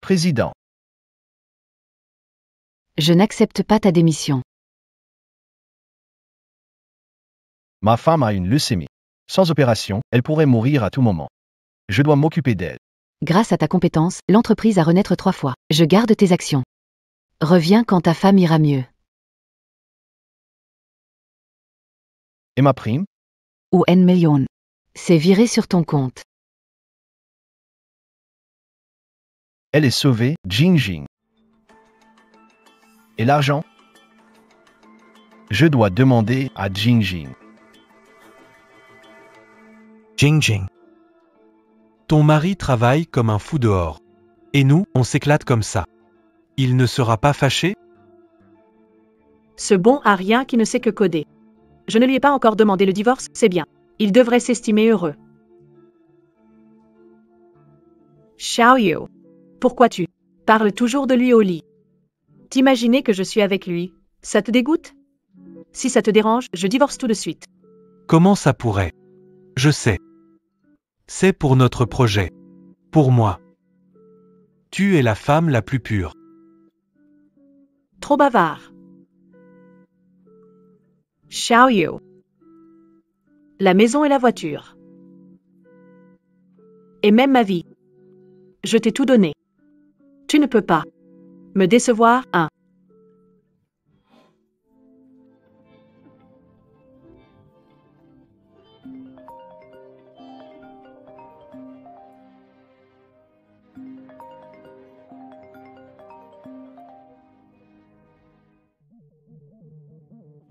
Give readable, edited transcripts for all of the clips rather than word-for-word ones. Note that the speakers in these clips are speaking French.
Président. Je n'accepte pas ta démission. Ma femme a une leucémie. Sans opération, elle pourrait mourir à tout moment. Je dois m'occuper d'elle. Grâce à ta compétence, l'entreprise a renaître 3 fois. Je garde tes actions. Reviens quand ta femme ira mieux. Et ma prime? Ou N million. C'est viré sur ton compte. Elle est sauvée, Jing Jing. Et l'argent? Je dois demander à Jing Jing. Jing Jing. Ton mari travaille comme un fou dehors. Et nous, on s'éclate comme ça. Il ne sera pas fâché? Ce bon a rien qui ne sait que coder. Je ne lui ai pas encore demandé le divorce, c'est bien. Il devrait s'estimer heureux. Xiaoyu. Pourquoi tu parles toujours de lui au lit? T'imaginer que je suis avec lui, ça te dégoûte? Si ça te dérange, je divorce tout de suite. Comment ça pourrait? Je sais. C'est pour notre projet. Pour moi. Tu es la femme la plus pure. Trop bavard. Xiaoyu. La maison et la voiture. Et même ma vie. Je t'ai tout donné. Tu ne peux pas me décevoir, hein.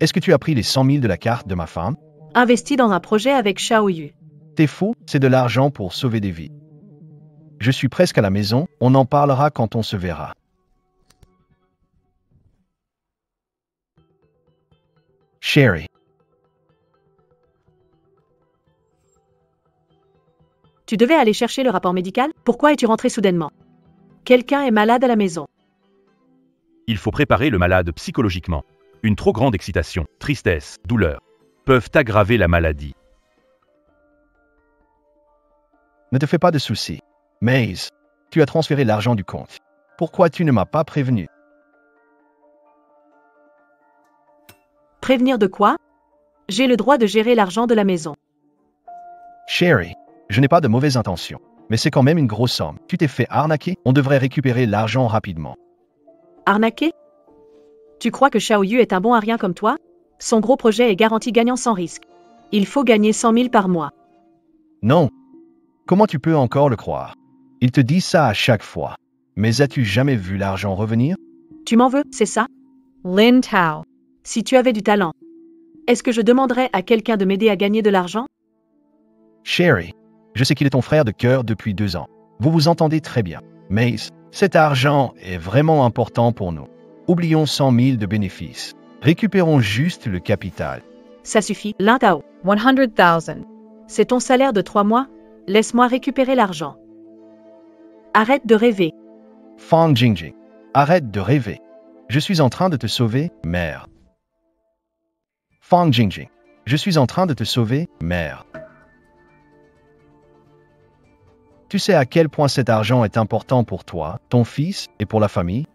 Est-ce que tu as pris les 100 000 de la carte de ma femme? Investi dans un projet avec Xiaoyu. T'es fou, c'est de l'argent pour sauver des vies. Je suis presque à la maison, on en parlera quand on se verra. Sherry. Tu devais aller chercher le rapport médical? Pourquoi es-tu rentré soudainement? Quelqu'un est malade à la maison. Il faut préparer le malade psychologiquement. Une trop grande excitation, tristesse, douleur peuvent aggraver la maladie. Ne te fais pas de soucis. Maze, tu as transféré l'argent du compte. Pourquoi tu ne m'as pas prévenu? Prévenir de quoi? J'ai le droit de gérer l'argent de la maison. Sherry, je n'ai pas de mauvaises intentions, mais c'est quand même une grosse somme. Tu t'es fait arnaquer, on devrait récupérer l'argent rapidement. Arnaqué? Tu crois que Xiaoyu est un bon à rien comme toi? Son gros projet est garanti gagnant sans risque. Il faut gagner 100 000 par mois. Non. Comment tu peux encore le croire? Il te dit ça à chaque fois. Mais as-tu jamais vu l'argent revenir? Tu m'en veux, c'est ça? Lin Tao. Si tu avais du talent, est-ce que je demanderais à quelqu'un de m'aider à gagner de l'argent? Sherry, je sais qu'il est ton frère de cœur depuis 2 ans. Vous vous entendez très bien. Mais cet argent est vraiment important pour nous. Oublions 100 000 de bénéfices. Récupérons juste le capital. Ça suffit, Lin Tao. 100,000. C'est ton salaire de 3 mois? Laisse-moi récupérer l'argent. Arrête de rêver. Fan Jingjing, arrête de rêver. Je suis en train de te sauver, mère. Fan Jingjing, je suis en train de te sauver, mère. Tu sais à quel point cet argent est important pour toi, ton fils et pour la famille?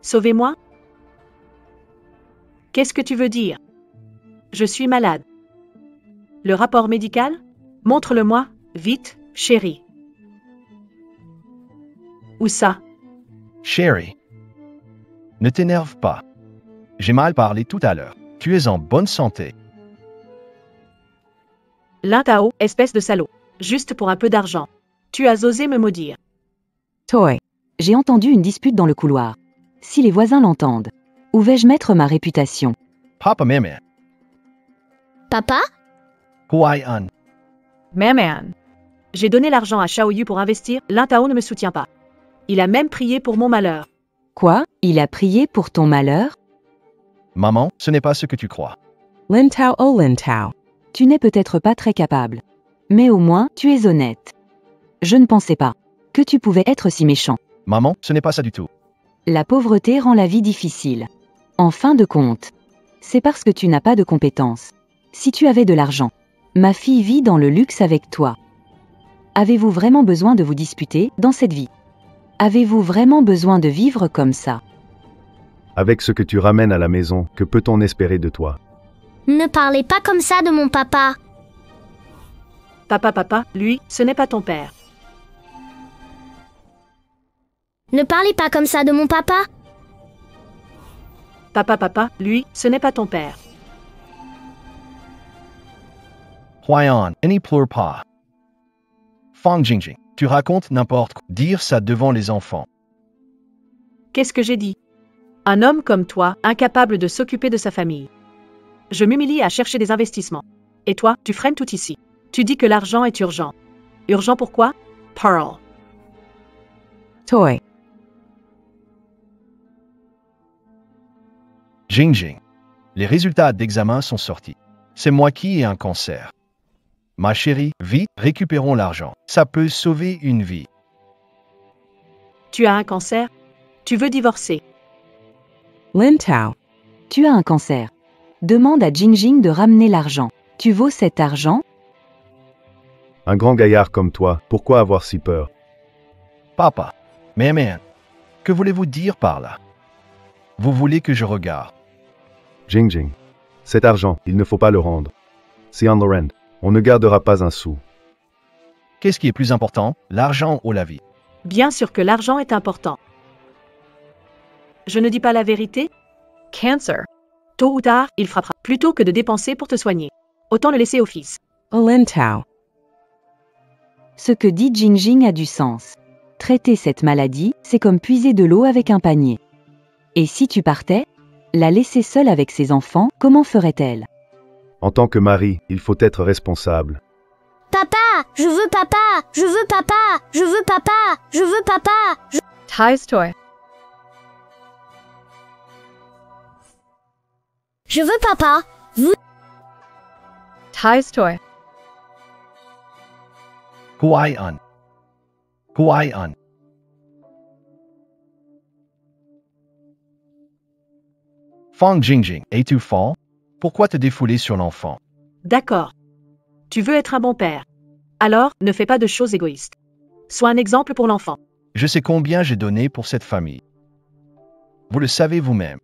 Sauvez-moi? Qu'est-ce que tu veux dire? Je suis malade. Le rapport médical? Montre-le-moi, vite, chérie. Où ça? Sherry, ne t'énerve pas. J'ai mal parlé tout à l'heure. Tu es en bonne santé. Lin Tao, espèce de salaud. Juste pour un peu d'argent. Tu as osé me maudire. Toy. J'ai entendu une dispute dans le couloir. Si les voisins l'entendent, où vais-je mettre ma réputation? Papa Meme, Papa? Huai-an, Man. J'ai donné l'argent à Xiaoyu pour investir, Lin Tao ne me soutient pas. Il a même prié pour mon malheur. Quoi? Il a prié pour ton malheur? maman, ce n'est pas ce que tu crois. Lin Tao, oh Lin Tao. Tu n'es peut-être pas très capable. Mais au moins, tu es honnête. Je ne pensais pas que tu pouvais être si méchant. Maman, ce n'est pas ça du tout. La pauvreté rend la vie difficile. En fin de compte, c'est parce que tu n'as pas de compétences. Si tu avais de l'argent, ma fille vit dans le luxe avec toi. Avez-vous vraiment besoin de vous disputer dans cette vie? Avez-vous vraiment besoin de vivre comme ça? Avec ce que tu ramènes à la maison, que peut-on espérer de toi? Ne parlez pas comme ça de mon papa. Papa, lui, ce n'est pas ton père. Ne parlez pas comme ça de mon papa. Papa, lui, ce n'est pas ton père. Huayan, n'y pleure pas. Fang Jingjing, tu racontes n'importe quoi. Dire ça devant les enfants. Qu'est-ce que j'ai dit? Un homme comme toi, incapable de s'occuper de sa famille. Je m'humilie à chercher des investissements. Et toi, tu freines tout ici. Tu dis que l'argent est urgent. Urgent pourquoi? Pearl. Toy. Jingjing. Les résultats d'examen sont sortis. C'est moi qui ai un cancer. Ma chérie, vite, récupérons l'argent. Ça peut sauver une vie. Tu as un cancer? Tu veux divorcer? Lin Tao. Tu as un cancer. Demande à Jingjing de ramener l'argent. Tu vaux cet argent? Un grand gaillard comme toi, pourquoi avoir si peur? Papa. Mais, que voulez-vous dire par là? Vous voulez que je regarde? Jingjing. Cet argent, il ne faut pas le rendre. C'est on the rent. On ne gardera pas un sou. Qu'est-ce qui est plus important, l'argent ou la vie? Bien sûr que l'argent est important. Je ne dis pas la vérité? Cancer. Tôt ou tard, il frappera. Plutôt que de dépenser pour te soigner. Autant le laisser au fils. Lin Tao. Ce que dit Jingjing a du sens. Traiter cette maladie, c'est comme puiser de l'eau avec un panier. Et si tu partais? La laisser seule avec ses enfants, comment ferait-elle? En tant que mari, il faut être responsable. Papa, je veux papa, je veux papa, je veux papa, je veux papa. Ty's toy. Je veux papa. Ty's toy. Huayan. Huayan. Fang Jingjing, es-tu fort? Pourquoi te défouler sur l'enfant? D'accord. Tu veux être un bon père. Alors, ne fais pas de choses égoïstes. Sois un exemple pour l'enfant. Je sais combien j'ai donné pour cette famille. Vous le savez vous-même.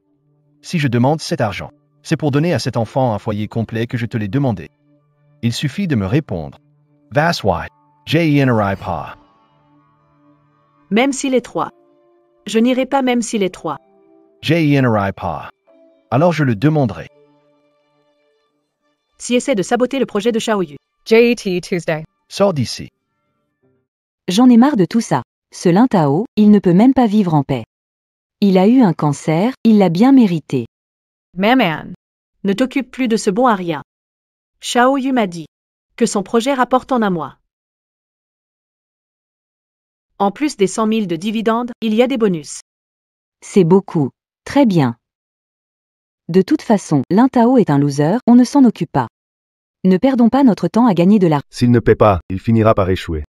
Si je demande cet argent, c'est pour donner à cet enfant un foyer complet que je te l'ai demandé. Il suffit de me répondre. That's why. J'n'irai pas. Même s'il est 3. Je n'irai pas même s'il est 3. J'n'irai pas. Alors je le demanderai. Si essaie de saboter le projet de Xiaoyu. JET Tuesday. Sors d'ici. J'en ai marre de tout ça. Ce Lin Tao, il ne peut même pas vivre en paix. Il a eu un cancer, il l'a bien mérité. Maman. Ne t'occupe plus de ce bon à rien. Xiaoyu m'a dit que son projet rapporte en un mois. En plus des 100 000 de dividendes, il y a des bonus. C'est beaucoup. Très bien. De toute façon, Lin Tao est un loser, on ne s'en occupe pas. Ne perdons pas notre temps à gagner de l'argent. S'il ne paie pas, il finira par échouer.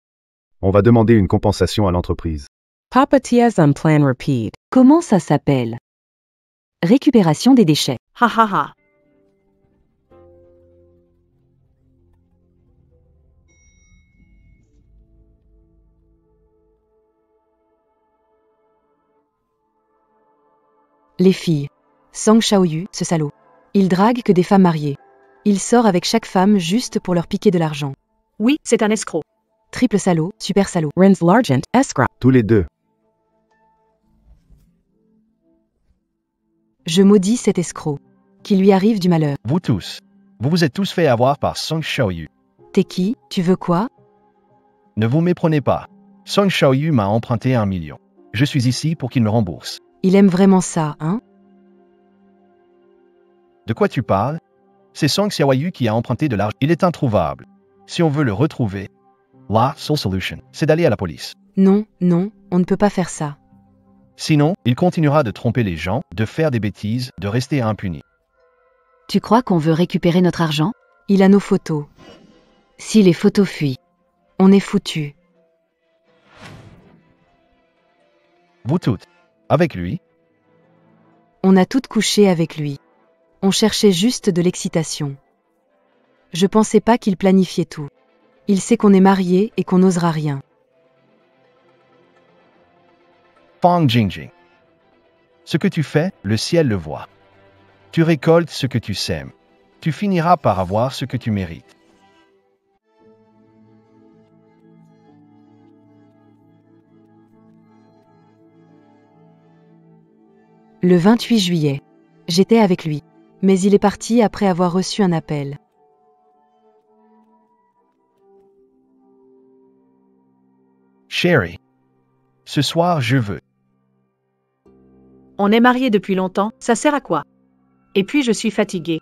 On va demander une compensation à l'entreprise. Papa Tia's on plan repeat. Comment ça s'appelle? Récupération des déchets. Ha ha ha. Les filles. Sang Xiaoyu, ce salaud. Il drague que des femmes mariées. Il sort avec chaque femme juste pour leur piquer de l'argent. Oui, c'est un escroc. Triple salaud, super salaud. Renz Largent, escrow. Tous les deux. Je maudis cet escroc. Qu'il lui arrive du malheur. Vous tous. Vous vous êtes tous fait avoir par Song Xiaoyu. T'es qui? Tu veux quoi? Ne vous méprenez pas. Song Xiaoyu m'a emprunté 1 million. Je suis ici pour qu'il me rembourse. Il aime vraiment ça, hein? De quoi tu parles? C'est Song Xiaoyu qui a emprunté de l'argent. Il est introuvable. Si on veut le retrouver, la seule solution, c'est d'aller à la police. Non, non, on ne peut pas faire ça. Sinon, il continuera de tromper les gens, de faire des bêtises, de rester impuni. Tu crois qu'on veut récupérer notre argent? Il a nos photos. Si les photos fuient, On est foutus. Vous toutes. Avec lui, On a toutes couché avec lui. On cherchait juste de l'excitation. Je pensais pas qu'il planifiait tout. Il sait qu'on est mariés et qu'on n'osera rien. Fang Jingjing. Ce que tu fais, le ciel le voit. Tu récoltes ce que tu sèmes. Tu finiras par avoir ce que tu mérites. Le 28 juillet. J'étais avec lui. Mais il est parti après avoir reçu un appel. Sherry. Ce soir, je veux. On est mariés depuis longtemps, ça sert à quoi? Et puis je suis fatiguée.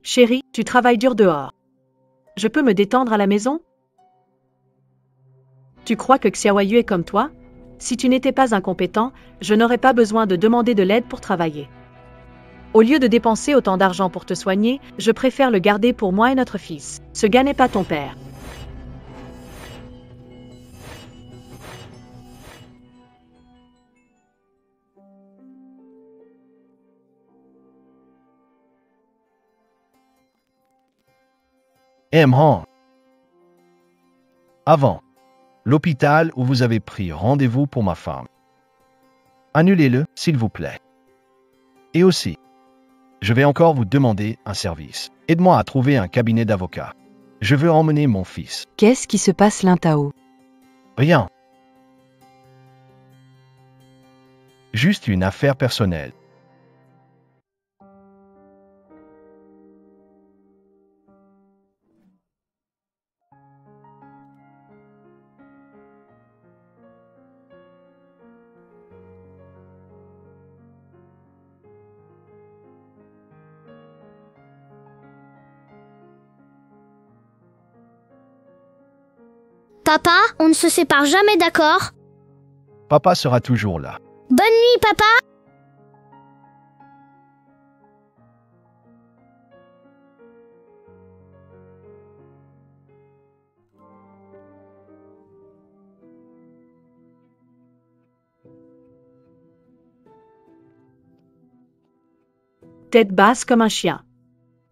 Chérie, tu travailles dur dehors. Je peux me détendre à la maison? Tu crois que Xiaoyu est comme toi? Si tu n'étais pas incompétent, je n'aurais pas besoin de demander de l'aide pour travailler. Au lieu de dépenser autant d'argent pour te soigner, je préfère le garder pour moi et notre fils. Ce gars n'est pas ton père. Hong. Avant. L'hôpital où vous avez pris rendez-vous pour ma femme. Annulez-le, s'il vous plaît. Et aussi, je vais encore vous demander un service. Aide-moi à trouver un cabinet d'avocat. Je veux emmener mon fils. Qu'est-ce qui se passe, Lin Tao? Rien. Juste une affaire personnelle. Papa, on ne se sépare jamais, d'accord? Papa sera toujours là. Bonne nuit, papa! Tête basse comme un chien.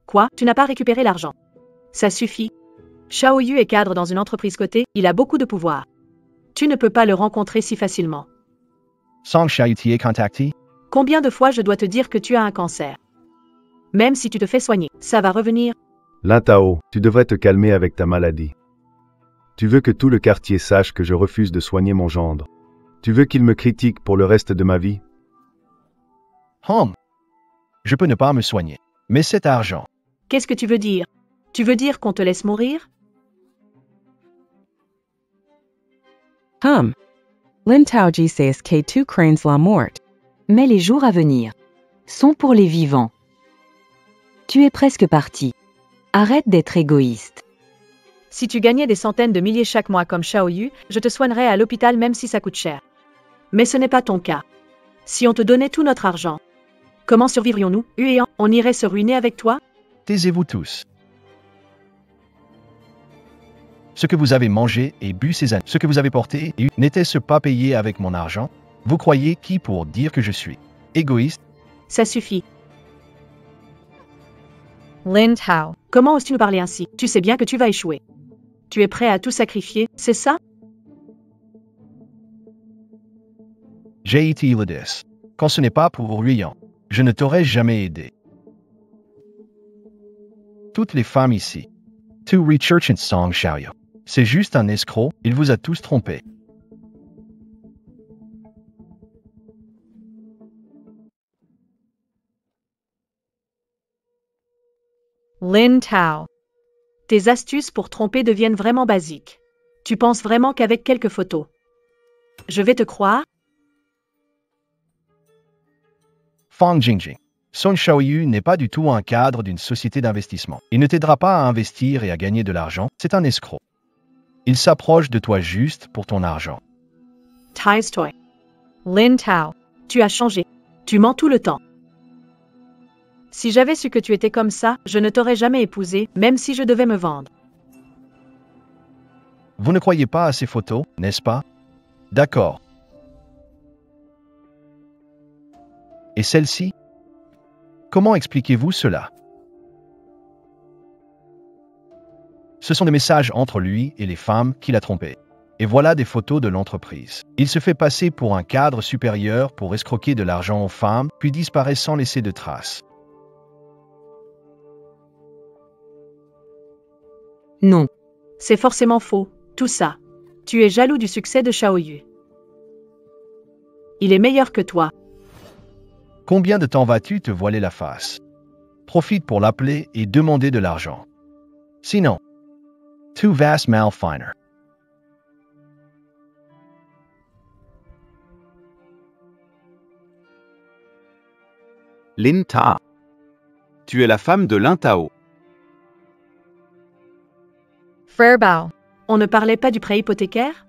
Quoi? Tu n'as pas récupéré l'argent? Ça suffit. Xiaoyu est cadre dans une entreprise cotée, il a beaucoup de pouvoir. Tu ne peux pas le rencontrer si facilement. Song Xiaoyu t'y est contacté? Combien de fois je dois te dire que tu as un cancer? Même si tu te fais soigner, ça va revenir. Lin Tao, tu devrais te calmer avec ta maladie. Tu veux que tout le quartier sache que je refuse de soigner mon gendre. Tu veux qu'il me critique pour le reste de ma vie? Je peux ne pas me soigner. Mais cet argent. Qu'est-ce que tu veux dire? Tu veux dire qu'on te laisse mourir? Lin Taoji says K2 cranes la mort. Mais les jours à venir sont pour les vivants. Tu es presque parti. Arrête d'être égoïste. Si tu gagnais des centaines de milliers chaque mois comme Xiaoyu, je te soignerais à l'hôpital même si ça coûte cher. Mais ce n'est pas ton cas. Si on te donnait tout notre argent, comment survivrions-nous, Huéan? On irait se ruiner avec toi? Taisez-vous tous. Ce que vous avez mangé et bu ces années, ce que vous avez porté et eu, n'était-ce pas payé avec mon argent? Vous croyez qui pour dire que je suis égoïste? Ça suffit. Lin Tao. Comment oses-tu nous parler ainsi? Tu sais bien que tu vas échouer. Tu es prêt à tout sacrifier, c'est ça? J'ai été Iladis. Quand ce n'est pas pour Huéan, je ne t'aurais jamais aidé. Toutes les femmes ici. Tu recherches Song Xiaoyu. C'est juste un escroc, il vous a tous trompés. Lin Tao. Tes astuces pour tromper deviennent vraiment basiques. Tu penses vraiment qu'avec quelques photos, je vais te croire? Fang Jingjing. Song Xiaoyu n'est pas du tout un cadre d'une société d'investissement. Il ne t'aidera pas à investir et à gagner de l'argent, c'est un escroc. Il s'approche de toi juste pour ton argent. Tai's Toy. Lin Tao. Tu as changé. Tu mens tout le temps. Si j'avais su que tu étais comme ça, je ne t'aurais jamais épousé, même si je devais me vendre. Vous ne croyez pas à ces photos, n'est-ce pas? D'accord. Et celle-ci? Comment expliquez-vous cela? Ce sont des messages entre lui et les femmes qu'il a trompées. Et voilà des photos de l'entreprise. Il se fait passer pour un cadre supérieur pour escroquer de l'argent aux femmes, puis disparaît sans laisser de traces. Non. C'est forcément faux, tout ça. Tu es jaloux du succès de Xiaoyu. Il est meilleur que toi. Combien de temps vas-tu te voiler la face? Profite pour l'appeler et demander de l'argent. Sinon, tu vas mal finir. Lin Ta. Tu es la femme de Lin Tao. Frère Bao. On ne parlait pas du prêt hypothécaire?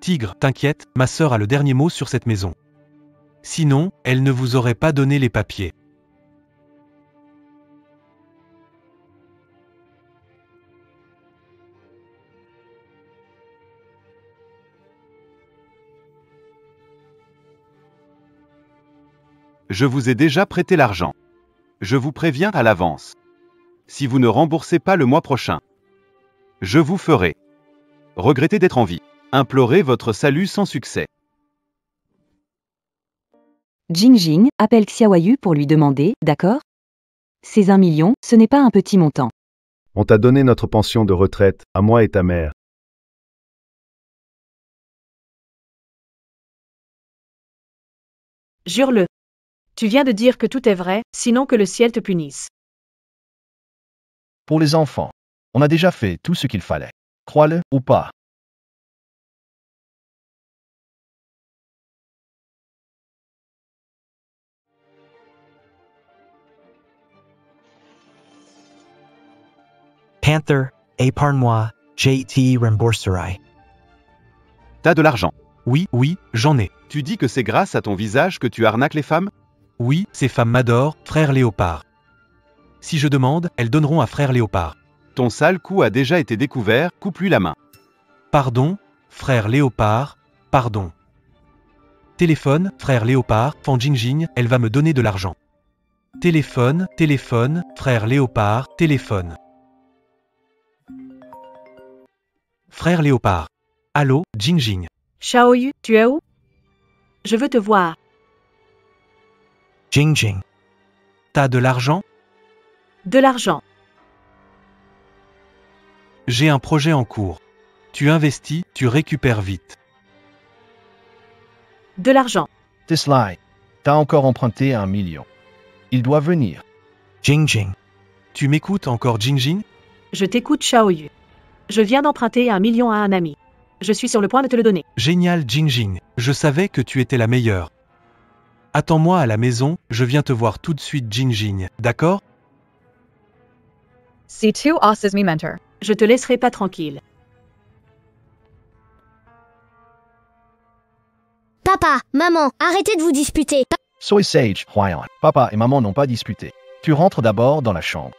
Tigre, t'inquiète, ma sœur a le dernier mot sur cette maison. Sinon, elle ne vous aurait pas donné les papiers. Je vous ai déjà prêté l'argent. Je vous préviens à l'avance. Si vous ne remboursez pas le mois prochain, je vous ferai regretter d'être en vie. Implorez votre salut sans succès. Jingjing appelle Xiaoyu pour lui demander, d'accord? Ces 1 million, ce n'est pas un petit montant. On t'a donné notre pension de retraite, à moi et ta mère. Jure-le. Tu viens de dire que tout est vrai, sinon que le ciel te punisse. Pour les enfants, on a déjà fait tout ce qu'il fallait. Crois-le ou pas. Panther, épargne-moi, JT rembourserai. T'as de l'argent. Oui, j'en ai. Tu dis que c'est grâce à ton visage que tu arnaques les femmes? Oui, ces femmes m'adorent, frère Léopard. Si je demande, elles donneront à frère Léopard. Ton sale coup a déjà été découvert, coupe-lui la main. Pardon, frère Léopard, pardon. Téléphone, frère Léopard, Fan Jingjing, elle va me donner de l'argent. Téléphone, frère Léopard, téléphone. Frère Léopard. Allô, Jingjing. Xiaoyu, tu es où? Je veux te voir. Jingjing. T'as de l'argent? De l'argent. J'ai un projet en cours. Tu investis, tu récupères vite. De l'argent. Tesla, t'as encore emprunté 1 million. Il doit venir. Jingjing. Tu m'écoutes encore, Jingjing? Je t'écoute, Xiaoyu. Je viens d'emprunter 1 million à un ami. Je suis sur le point de te le donner. Génial, Jingjing. Je savais que tu étais la meilleure. Attends-moi à la maison, je viens te voir tout de suite, Jingjing, d'accord? Si tu oses me mentor. Je te laisserai pas tranquille. Papa, maman, arrêtez de vous disputer. Sois sage, Ryan. Papa et maman n'ont pas disputé. Tu rentres d'abord dans la chambre.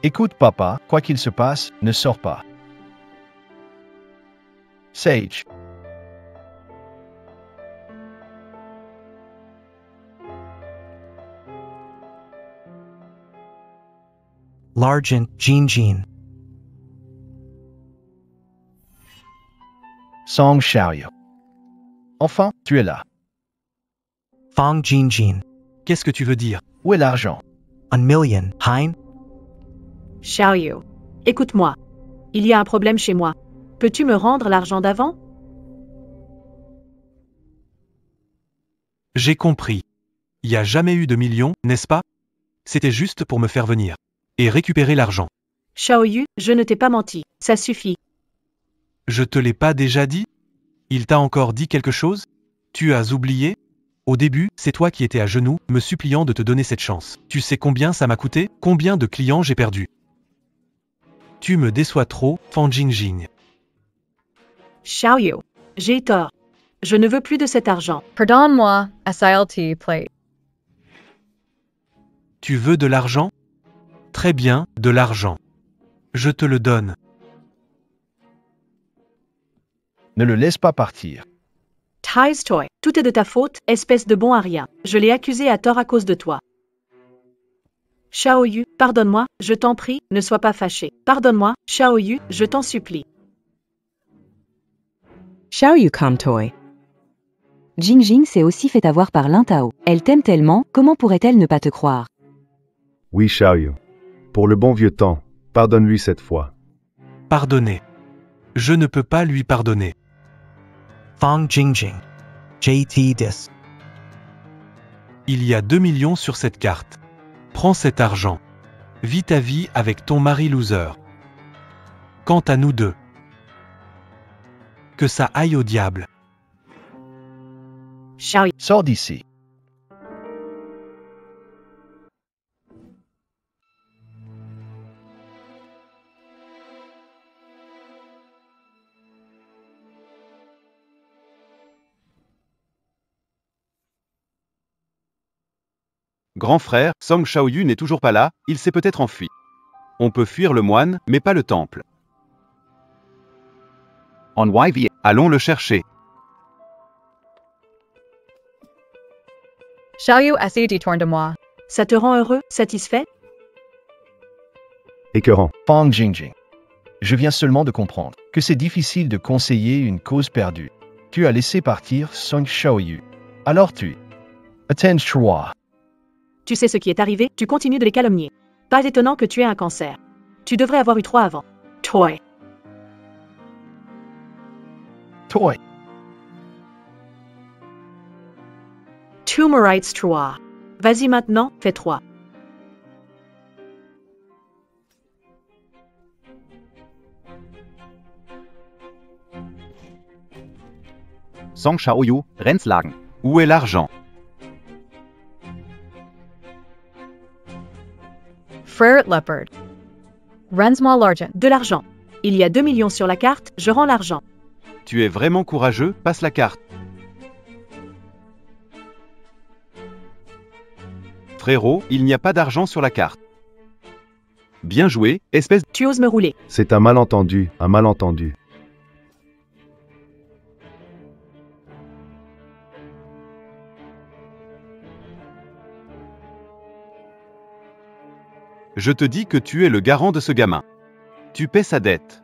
Écoute, papa, quoi qu'il se passe, ne sors pas. Sage. L'argent, Jingjing. Song Xiaoyu. Enfin, tu es là. Fang Jingjing. Qu'est-ce que tu veux dire? Où est l'argent? 1 million, hein? Xiaoyu. Écoute-moi. Il y a un problème chez moi. Peux-tu me rendre l'argent d'avant? J'ai compris. Il n'y a jamais eu de millions, n'est-ce pas? C'était juste pour me faire venir. Et récupérer l'argent. Xiaoyu, je ne t'ai pas menti. Ça suffit. Je te l'ai pas déjà dit? Il t'a encore dit quelque chose? Tu as oublié? Au début, c'est toi qui étais à genoux, me suppliant de te donner cette chance. Tu sais combien ça m'a coûté? Combien de clients j'ai perdu? Tu me déçois trop, Fan Jingjing. Xiaoyu, j'ai tort. Je ne veux plus de cet argent. Pardonne-moi, SILT plate. Tu veux de l'argent? Très bien, de l'argent. Je te le donne. Ne le laisse pas partir. Tais Toy, tout est de ta faute, espèce de bon à rien. Je l'ai accusé à tort à cause de toi. Xiaoyu, pardonne-moi, je t'en prie, ne sois pas fâché. Pardonne-moi, Xiaoyu, je t'en supplie. Xiaoyu Toy. Jingjing s'est aussi fait avoir par Lin Tao. Elle t'aime tellement, comment pourrait-elle ne pas te croire? Oui, Xiaoyu. Pour le bon vieux temps, pardonne-lui cette fois. Pardonner. Je ne peux pas lui pardonner. Fang Jingjing. JT Dis. Il y a 2 millions sur cette carte. Prends cet argent. Vis ta vie avec ton mari loser. Quant à nous deux, que ça aille au diable. Xiaoyu. Sors d'ici. Grand frère, Song Xiaoyu n'est toujours pas là, il s'est peut-être enfui. On peut fuir le moine, mais pas le temple. En YV, allons le chercher. Xiaoyu s'est détourné de moi. Ça te rend heureux, satisfait? Écœurant. Fang Jingjing. Je viens seulement de comprendre que c'est difficile de conseiller une cause perdue. Tu as laissé partir Song Xiaoyu. Alors tu... Attends, Chua. Tu sais ce qui est arrivé, tu continues de les calomnier. Pas étonnant que tu aies un cancer. Tu devrais avoir eu 3 avant. Toi. Toi. Tumorites 3. Vas-y maintenant, fais 3. Song Xiaoyu, Renslagen. Où est l'argent? Frère Leopard. Rends-moi l'argent. De l'argent. Il y a 2 millions sur la carte, je rends l'argent. Tu es vraiment courageux, passe la carte. Frérot, il n'y a pas d'argent sur la carte. Bien joué, espèce... Tu oses me rouler. C'est un malentendu, un malentendu. Je te dis que tu es le garant de ce gamin. Tu paies sa dette.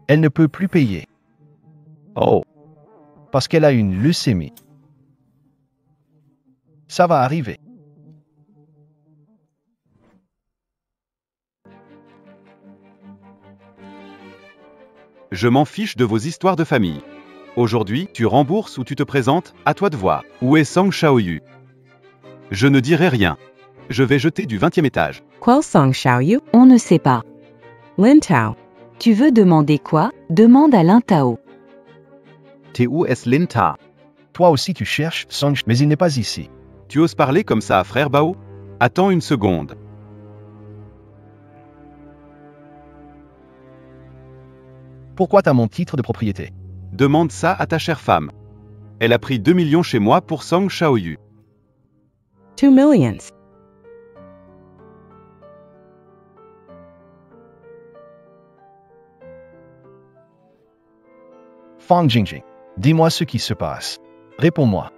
Elle ne peut plus payer. Oh. Parce qu'elle a une leucémie. Ça va arriver. Je m'en fiche de vos histoires de famille. Aujourd'hui, tu rembourses ou tu te présentes, à toi de voir. Où est Song Xiaoyu? Je ne dirai rien. Je vais jeter du 20e étage. Quel Song Xiaoyu? On ne sait pas. Lin Tao. Tu veux demander quoi? Demande à Lin Tao. TUS Linta. Toi aussi tu cherches Song, mais il n'est pas ici. Tu oses parler comme ça à frère Bao? Attends une seconde. Pourquoi t'as mon titre de propriété? Demande ça à ta chère femme. Elle a pris 2 millions chez moi pour Song Xiaoyu. 2 millions. Fang Jingjing, dis-moi ce qui se passe. Réponds-moi.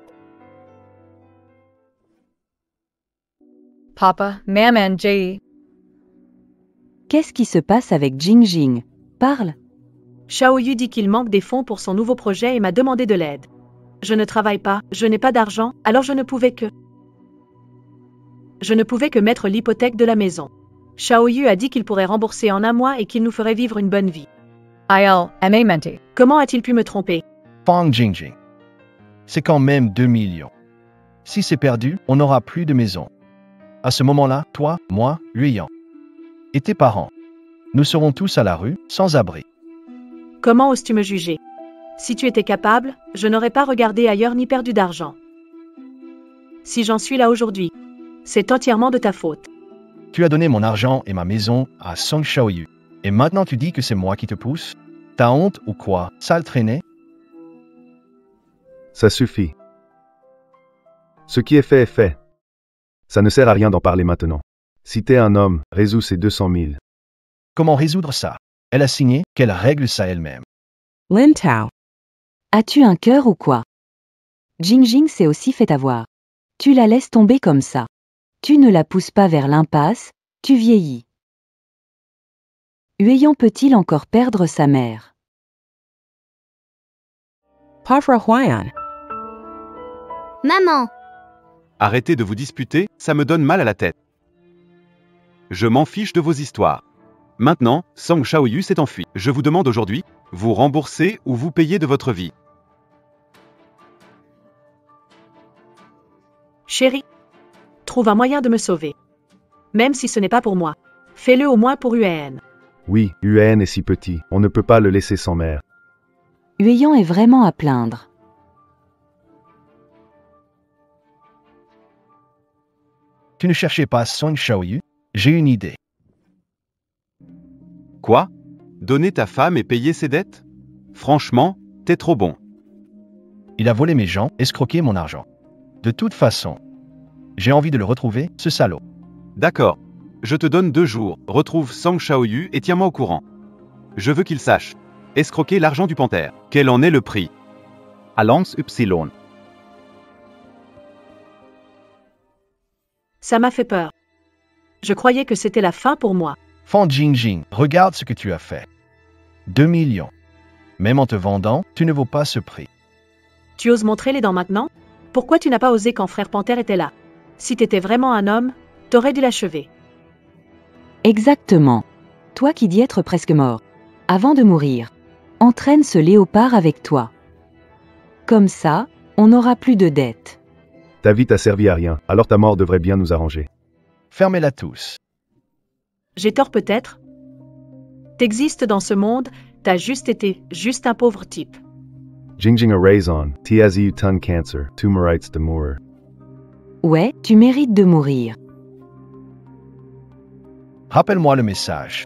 Papa, Maman, J. Qu'est-ce qui se passe avec Jingjing? Parle. Xiaoyu dit qu'il manque des fonds pour son nouveau projet et m'a demandé de l'aide. Je ne travaille pas, je n'ai pas d'argent, alors je ne pouvais que mettre l'hypothèque de la maison. Xiaoyu a dit qu'il pourrait rembourser en 1 mois et qu'il nous ferait vivre une bonne vie. Menti. Comment a-t-il pu me tromper? Fang Jingjing. C'est quand même 2 millions. Si c'est perdu, on n'aura plus de maison. À ce moment-là, toi, moi, Luyan, et tes parents, nous serons tous à la rue, sans abri. Comment oses-tu me juger? Si tu étais capable, je n'aurais pas regardé ailleurs ni perdu d'argent. Si j'en suis là aujourd'hui, c'est entièrement de ta faute. Tu as donné mon argent et ma maison à Song Xiaoyu. Et maintenant tu dis que c'est moi qui te pousse? T'as honte ou quoi, sale traîné? Ça suffit. Ce qui est fait est fait. Ça ne sert à rien d'en parler maintenant. Si t'es un homme, résous ces 200 000. Comment résoudre ça? Elle a signé qu'elle règle ça elle-même. Lin Tao. As-tu un cœur ou quoi? Jingjing s'est aussi fait avoir. Tu la laisses tomber comme ça. Tu ne la pousses pas vers l'impasse, tu vieillis. Huayan peut-il encore perdre sa mère? Pavra Huayan. Maman, Arrêtez de vous disputer, ça me donne mal à la tête. Je m'en fiche de vos histoires. Maintenant, Song Shaoyu s'est enfui. Je vous demande aujourd'hui, vous remboursez ou vous payez de votre vie. Chérie, trouve un moyen de me sauver. Même si ce n'est pas pour moi. Fais-le au moins pour UAN. Oui, Yuan est si petit, on ne peut pas le laisser sans mère. Huayan est vraiment à plaindre. Tu ne cherchais pas Song Shaoyu? J'ai une idée. Quoi? Donner ta femme et payer ses dettes? Franchement, t'es trop bon. Il a volé mes gens, escroqué mon argent. De toute façon, j'ai envie de le retrouver, ce salaud. D'accord. Je te donne 2 jours, retrouve Song Shaoyu et tiens-moi au courant. Je veux qu'il sache. Escroquer l'argent du panthère. Quel en est le prix? Alliance Y. Ça m'a fait peur. Je croyais que c'était la fin pour moi. Fan Jingjing, regarde ce que tu as fait. 2 millions. Même en te vendant, tu ne vaux pas ce prix. Tu oses montrer les dents maintenant? Pourquoi tu n'as pas osé quand frère Panthère était là? Si t'étais vraiment un homme, t'aurais dû l'achever. Exactement. Toi qui dis être presque mort. Avant de mourir, entraîne ce léopard avec toi. Comme ça, on n'aura plus de dettes. Ta vie t'a servi à rien, alors ta mort devrait bien nous arranger. Fermez-la tous. J'ai tort peut-être? T'existes dans ce monde, t'as juste été juste un pauvre type. Jingjing a raison, Tiaziu Tun Cancer, Tumorites de Moor. Ouais, tu mérites de mourir. Rappelle-moi le message.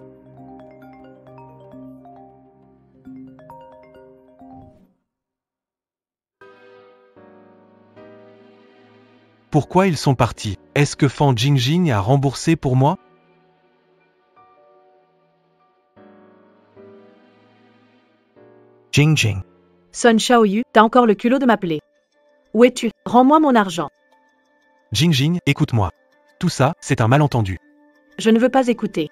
Pourquoi ils sont partis? Est-ce que Fan Jingjing a remboursé pour moi? Jingjing. Sun Shaoyu, t'as encore le culot de m'appeler. Où es-tu? Rends-moi mon argent. Jingjing, écoute-moi. Tout ça, c'est un malentendu. Je ne veux pas écouter.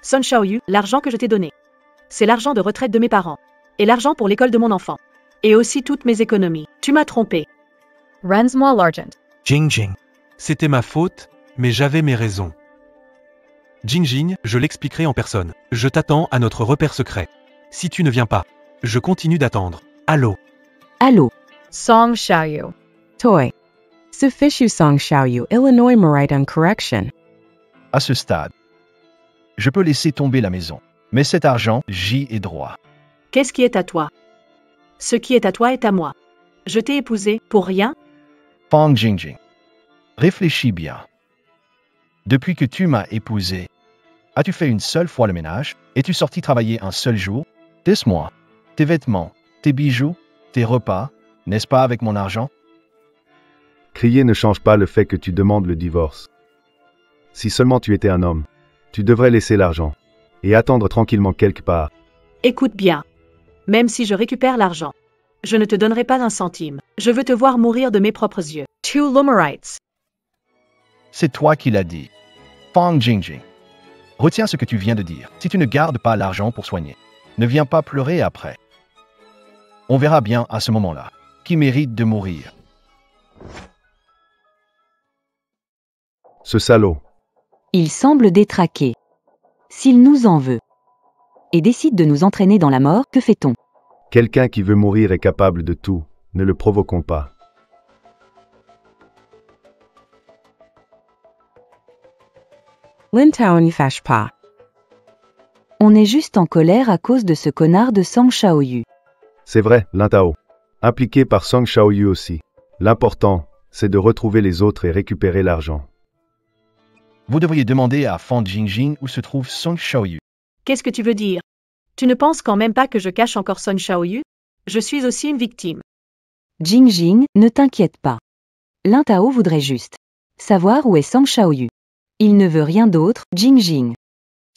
Sun Shaoyu, l'argent que je t'ai donné. C'est l'argent de retraite de mes parents. Et l'argent pour l'école de mon enfant. Et aussi toutes mes économies. Tu m'as trompé. Rensmall Largent. Jingjing. C'était ma faute, mais j'avais mes raisons. Jingjing, je l'expliquerai en personne. Je t'attends à notre repère secret. Si tu ne viens pas, je continue d'attendre. Allô? Allô? Song Shaoyu. Toy. Sufishu Song Shaoyu, Illinois Meridian Correction. À ce stade, je peux laisser tomber la maison. Mais cet argent, j'y ai droit. Qu'est-ce qui est à toi? Ce qui est à toi est à moi. Je t'ai épousé, pour rien? Fan Jingjing, réfléchis bien. Depuis que tu m'as épousé, as-tu fait une seule fois le ménage? Es-tu sorti travailler un seul jour? Dis-moi, tes vêtements, tes bijoux, tes repas, n'est-ce pas avec mon argent? Crier ne change pas le fait que tu demandes le divorce. Si seulement tu étais un homme, tu devrais laisser l'argent et attendre tranquillement quelque part. Écoute bien. Même si je récupère l'argent, je ne te donnerai pas un centime. Je veux te voir mourir de mes propres yeux. Two Lumerites. C'est toi qui l'as dit. Fan Jingjing, retiens ce que tu viens de dire. Si tu ne gardes pas l'argent pour soigner, ne viens pas pleurer après. On verra bien à ce moment-là qui mérite de mourir. Ce salaud. Il semble détraqué. S'il nous en veut et décide de nous entraîner dans la mort, que fait-on? Quelqu'un qui veut mourir est capable de tout. Ne le provoquons pas. Lintao Nifash Pa. On est juste en colère à cause de ce connard de Song Shaoyu. C'est vrai, Lintao. Impliqué par Song Shaoyu aussi. L'important, c'est de retrouver les autres et récupérer l'argent. Vous devriez demander à Fan Jingjing où se trouve Song Shaoyu. Qu'est-ce que tu veux dire? Tu ne penses quand même pas que je cache encore Sun Shaoyu? Je suis aussi une victime. Jingjing, ne t'inquiète pas. Lintao voudrait juste savoir où est Song Shaoyu. Il ne veut rien d'autre, Jingjing.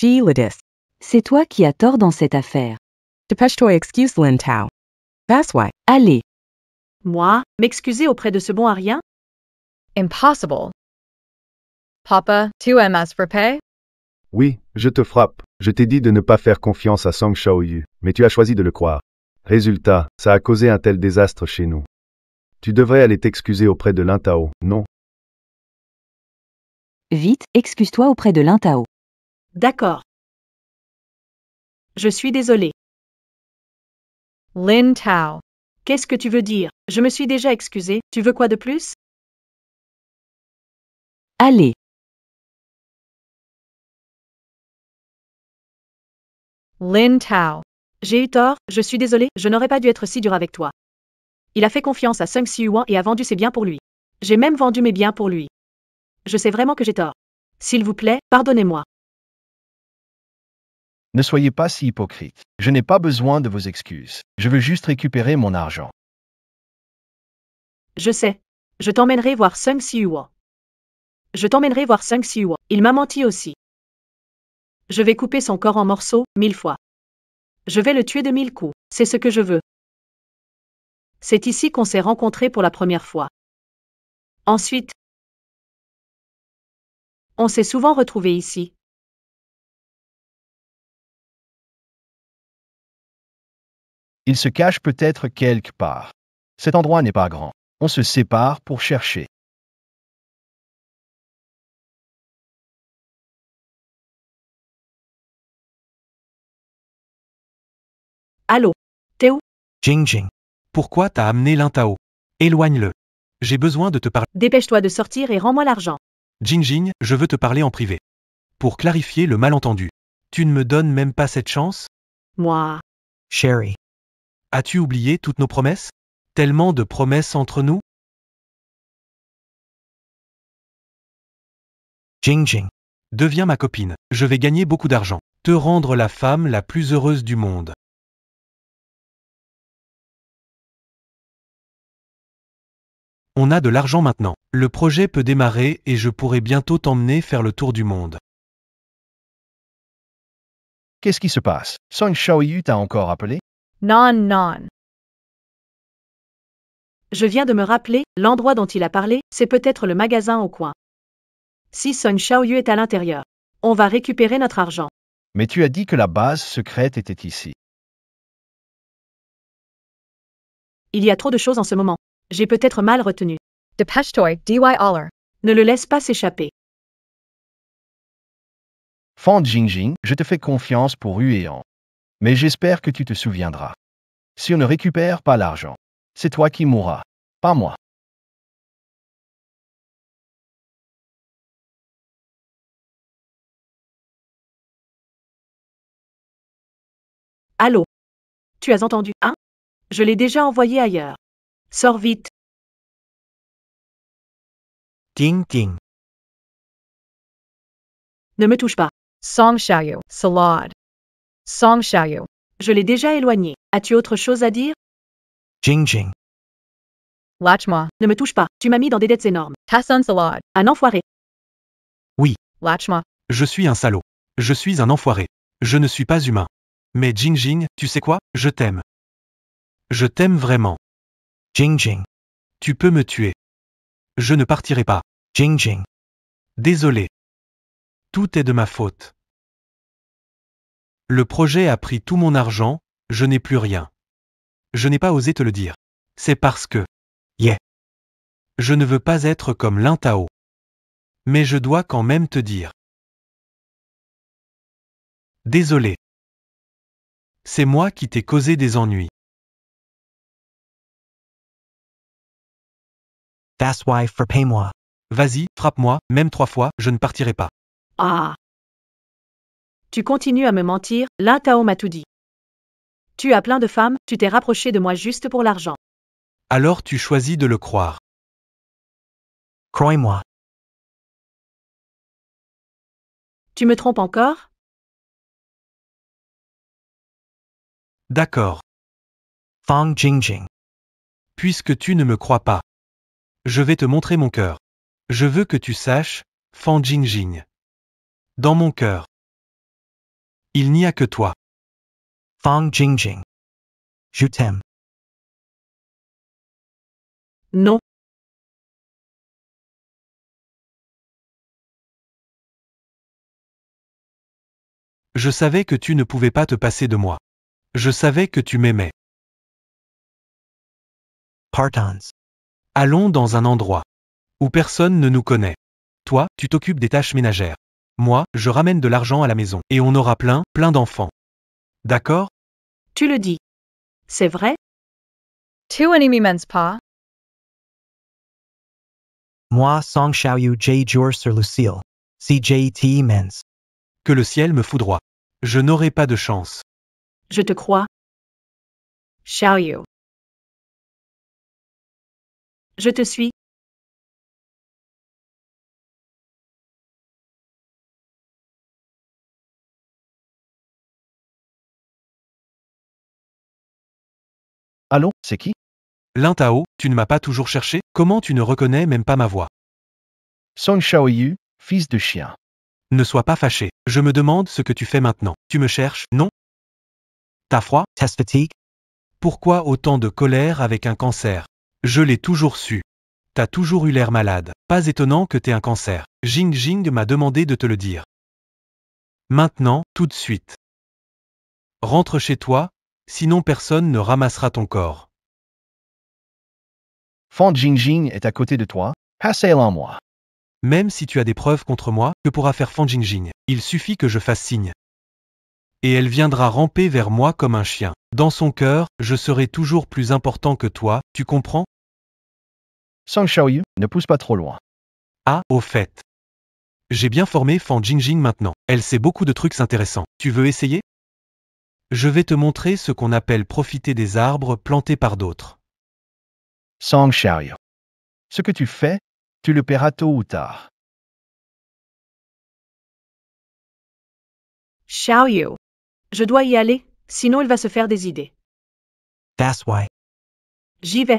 Gladys. C'est toi qui as tort dans cette affaire. Depêche-toi, excuse Lintao. Baswai. Allez. Moi, m'excuser auprès de ce bon à rien? Impossible. Papa, tu aimes frapper? Oui, je te frappe. Je t'ai dit de ne pas faire confiance à Song Xiaoyu, mais tu as choisi de le croire. Résultat, ça a causé un tel désastre chez nous. Tu devrais aller t'excuser auprès de Lin Tao, non? Vite, excuse-toi auprès de Lin Tao. D'accord. Je suis désolé. Lin Tao. Qu'est-ce que tu veux dire? Je me suis déjà excusé, tu veux quoi de plus? Allez, Lin Tao. J'ai eu tort, je suis désolé, je n'aurais pas dû être si dur avec toi. Il a fait confiance à Sung Si-Yuan et a vendu ses biens pour lui. J'ai même vendu mes biens pour lui. Je sais vraiment que j'ai tort. S'il vous plaît, pardonnez-moi. Ne soyez pas si hypocrite. Je n'ai pas besoin de vos excuses. Je veux juste récupérer mon argent. Je sais. Je t'emmènerai voir Sung Si-Yuan. Je t'emmènerai voir Sung Si-Yuan. Il m'a menti aussi. Je vais couper son corps en morceaux, 1000 fois. Je vais le tuer de 1000 coups. C'est ce que je veux. C'est ici qu'on s'est rencontrés pour la première fois. Ensuite, on s'est souvent retrouvés ici. Il se cache peut-être quelque part. Cet endroit n'est pas grand. On se sépare pour chercher. Allô? T'es où? Jingjing. Pourquoi t'as amené Lin Tao? Éloigne-le. J'ai besoin de te parler. Dépêche-toi de sortir et rends-moi l'argent. Jingjing, je veux te parler en privé. Pour clarifier le malentendu. Tu ne me donnes même pas cette chance? Moi. Sherry. As-tu oublié toutes nos promesses? Tellement de promesses entre nous? Jingjing. Deviens ma copine. Je vais gagner beaucoup d'argent. Te rendre la femme la plus heureuse du monde. On a de l'argent maintenant. Le projet peut démarrer et je pourrai bientôt t'emmener faire le tour du monde. Qu'est-ce qui se passe? Song Xiaoyu t'a encore appelé? Non. Je viens de me rappeler, l'endroit dont il a parlé, c'est peut-être le magasin au coin. Si Sung Xiaoyu est à l'intérieur, on va récupérer notre argent. Mais tu as dit que la base secrète était ici. Il y a trop de choses en ce moment. J'ai peut-être mal retenu. Depeshtoi, dy aller. Ne le laisse pas s'échapper. Fan Jingjing, je te fais confiance pour Huéan. Mais j'espère que tu te souviendras. Si on ne récupère pas l'argent, c'est toi qui mourras, pas moi. Allô? Tu as entendu, hein? Je l'ai déjà envoyé ailleurs. Sors vite. Ding ding. Ne me touche pas. Song Xiaoyu, salad. Song Xiaoyu. Je l'ai déjà éloigné. As-tu autre chose à dire? Jingjing. Lachma. Ne me touche pas. Tu m'as mis dans des dettes énormes. Tassun salad. Un enfoiré. Lachma. Je suis un salaud. Je suis un enfoiré. Je ne suis pas humain. Mais Jingjing, tu sais quoi? Je t'aime. Je t'aime vraiment. Jingjing. Tu peux me tuer. Je ne partirai pas. Jingjing. Désolé. Tout est de ma faute. Le projet a pris tout mon argent, je n'ai plus rien. Je n'ai pas osé te le dire. C'est parce que... Yeah. Je ne veux pas être comme Lin Tao. Mais je dois quand même te dire. Désolé. C'est moi qui t'ai causé des ennuis. That's why frappez-moi. Vas-y, frappe-moi, même 3 fois, je ne partirai pas. Ah. Tu continues à me mentir, Lin Tao m'a tout dit. Tu as plein de femmes, tu t'es rapproché de moi juste pour l'argent. Alors tu choisis de le croire. Croyez-moi. Tu me trompes encore? D'accord. Fang Jingjing. Puisque tu ne me crois pas. Je vais te montrer mon cœur. Je veux que tu saches, Fan Jingjing. Dans mon cœur. Il n'y a que toi. Fang Jingjing. Je t'aime. Non. Je savais que tu ne pouvais pas te passer de moi. Je savais que tu m'aimais. Partons. Allons dans un endroit où personne ne nous connaît. Toi, tu t'occupes des tâches ménagères. Moi, je ramène de l'argent à la maison. Et on aura plein d'enfants. D'accord? Tu le dis. C'est vrai? Tu animi mens pa? Moi Song Xiaoyu J jure sur le ciel. CJT mens. Que le ciel me foudroie. Je n'aurai pas de chance. Je te crois. Xiaoyu. Je te suis. Allô, c'est qui? Lin Tao, tu ne m'as pas toujours cherché? Comment tu ne reconnais même pas ma voix? Song Xiaoyu, fils de chien. Ne sois pas fâché. Je me demande ce que tu fais maintenant. Tu me cherches, non? T'as froid? Test fatigue? Pourquoi autant de colère avec un cancer? Je l'ai toujours su. T'as toujours eu l'air malade. Pas étonnant que t'aies un cancer. Jing Jing m'a demandé de te le dire. Maintenant, tout de suite. Rentre chez toi, sinon personne ne ramassera ton corps. Fan Jingjing est à côté de toi, passez-le en moi. Même si tu as des preuves contre moi, que pourra faire Fan Jingjing? Il suffit que je fasse signe. Et elle viendra ramper vers moi comme un chien. Dans son cœur, je serai toujours plus important que toi, tu comprends? Song Xiaoyu, ne pousse pas trop loin. Ah, au fait. J'ai bien formé Fan Jingjing maintenant. Elle sait beaucoup de trucs intéressants. Tu veux essayer? Je vais te montrer ce qu'on appelle profiter des arbres plantés par d'autres. Song Xiaoyu. Ce que tu fais, tu le paieras tôt ou tard. Xiaoyu. Je dois y aller, sinon il va se faire des idées. That's why. J'y vais.